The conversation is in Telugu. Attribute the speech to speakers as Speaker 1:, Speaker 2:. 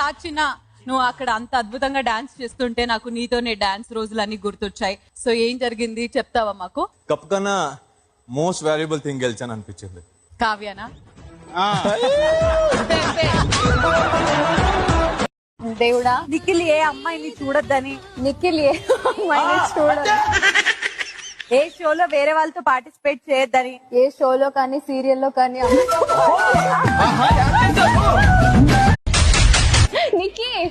Speaker 1: దాచినా నువ్వు అక్కడ అంత అద్భుతంగా డాన్స్ చేస్తుంటే నాకు నీతోనే డాన్స్ రోజులన్నీ గుర్తొచ్చాయి. సో ఏం జరిగింది చెప్తావా మాకు?
Speaker 2: కప్ కన్నా మోస్ట్ వాల్యుబుల్ థింగ్ గెలిచాను అనిపించింది.
Speaker 1: కావ్యనా?
Speaker 3: దేవుడా,
Speaker 4: నిఖిల్ ఏ అమ్మాయిని చూడొద్దని,
Speaker 3: నిఖిల్ ఏ అమ్మాయిని చూడదు,
Speaker 4: ఏ షోలో వేరే వాళ్ళతో పార్టిసిపేట్ చేయొద్దని,
Speaker 3: ఏ షోలో కానీ సీరియల్లో కానీ నిఖిల్